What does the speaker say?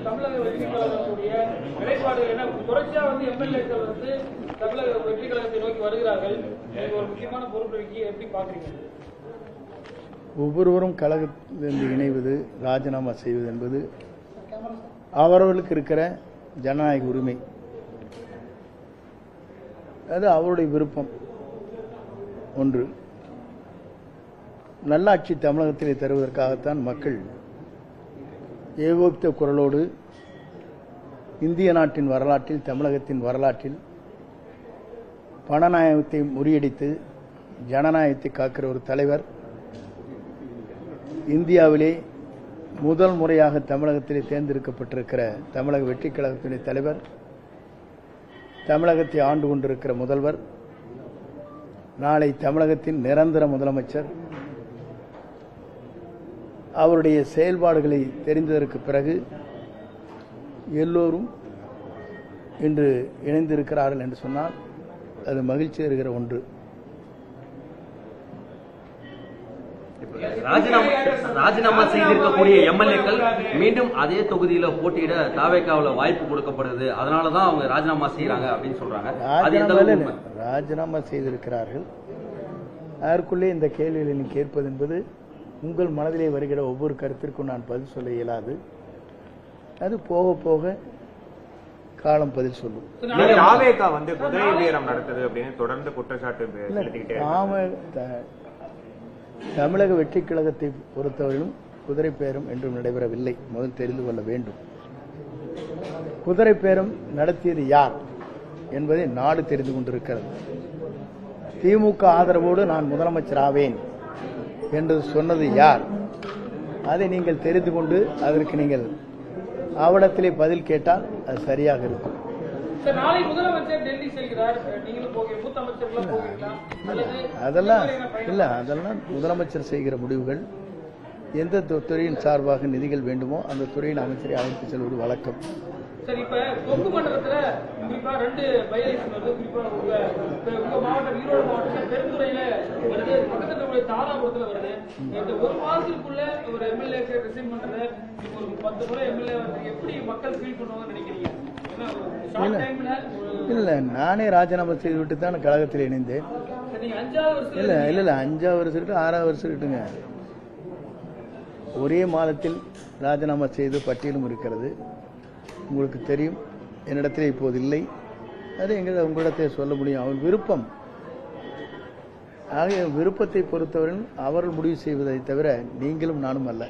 தமிழக வெற்றி கழகத்துடைய நிலைப்பாடுகள் என்ன? தொடர்ச்சியா எம்எல்ஏக்கள் தமிழக வெற்றி கழகத்தை நோக்கி வருகிறார்கள். ஒரு முக்கியமான பொறுப்பு எப்படி பாக்குறீங்க? ஒவ்வொருவரும் கழகத்திலிருந்து இணைவது, ராஜினாமா செய்வது என்பது அவர்களுக்கு இருக்கிற ஜனநாயக உரிமை. அது அவருடைய விருப்பம். ஒன்று, நல்லாட்சி தமிழகத்திலே தருவதற்காகத்தான் மக்கள் ஏகோபித்த குரலோடு இந்திய நாட்டின் வரலாற்றில், தமிழகத்தின் வரலாற்றில் பணநாயகத்தை முறியடித்து ஜனநாயகத்தை காக்கிற ஒரு தலைவர், இந்தியாவிலே முதல் முறையாக தமிழகத்திலே தேர்ந்தெடுக்கப்பட்டிருக்கிற தமிழக வெற்றி கழகத்தினுடைய தலைவர், தமிழகத்தை ஆண்டு கொண்டிருக்கிற முதல்வர், நாளை தமிழகத்தின் நிரந்தர முதலமைச்சர், அவருடைய செயல்பாடுகளை தெரிந்ததற்கு பிறகு எல்லோரும் இன்று இணைந்திருக்கிறார்கள் என்று சொன்னால் அது மகிழ்ச்சி தருகிற ஒன்று. ராஜினாமா செய்திருக்கக்கூடிய எம்எல்ஏக்கள் மீண்டும் அதே தொகுதியில போட்டியிட தாவேக்காவில் வாய்ப்பு கொடுக்கப்படுது, அதனாலதான் அவங்க ராஜினாமா செய்யறாங்க அப்படின்னு சொல்றாங்க. ராஜினாமா செய்திருக்கிறார்கள். அதற்குள்ளே இந்த கேள்விகளை நீ கேட்பது என்பது உங்கள் மனதிலே வருகிற ஒவ்வொரு கருத்திற்கும் நான் பதில் சொல்ல இயலாது. அது போக போக காலம் பதில் சொல்லும். குதிரை வீரம் நடத்துது அப்படின்னு தொடர்ந்து குற்றச்சாட்டு. தமிழக வெற்றி கழகத்தை பொறுத்தவரையிலும் குதிரை பேரம் என்றும் நடைபெறவில்லை. முதல் தெரிந்து கொள்ள வேண்டும். குதிரை பேரம் நடத்தியது யார் என்பதை நாடு தெரிந்து கொண்டிருக்கிறது. திமுக ஆதரவோடு நான் முதலமைச்சர் ஆவேன் என்று சொன்னது யார், அதை நீங்கள் தெரிந்து கொண்டு அதற்கு நீங்கள் அவடத்திலே பதில் கேட்டால் அது சரியாக இருக்கும். அதெல்லாம் இல்ல, அதெல்லாம் முதலமைச்சர் செய்கிற முடிவுகள். எந்த துறையின் சார்பாக நிதிகள் வேண்டுமோ அந்த துறையின் அமைச்சரை அழைத்து செல்வது வழக்கம். சரி, இப்ப கொங்கு மண்டலத்துல குறிப்பா 2 பைலைசன் வருது. குறிப்பா உங்க மாவட்டம் ஈரோடு மாவட்டத்தில் பெருந்துறையில வருது, பக்கத்துல தாராபுரத்துல வருது. இந்த ஒரு மாதத்துக்குள்ள ஒரு எம்எல்ஏ ரிசைன் பண்றத ஒரு 10 முறை எம்எல்ஏ எப்படி மக்கள் ஃபீல் பண்ணுவாங்கன்னு நினைக்கிறீங்க? இல்ல, நானே ராஜினாமா செய்துவிட்டு தான் கழகத்தில் இணைந்தேன். இல்ல இல்ல இல்ல 5ஆவது வருஷம் 6ஆவது வருஷம் இருக்குங்க. ஒரே மாதத்தில் ராஜினாமா செய்து பட்டியலும் இருக்கிறது. உங்களுக்கு தெரியும், என்னிடத்தில் இப்போது இல்லை. அது உங்களிடத்தை சொல்ல முடியும். அவர் விருப்பம். ஆகிய விருப்பத்தை பொறுத்தவரை அவர்கள் முடிவு செய்வதை தவிர நீங்களும் நானும் அல்ல.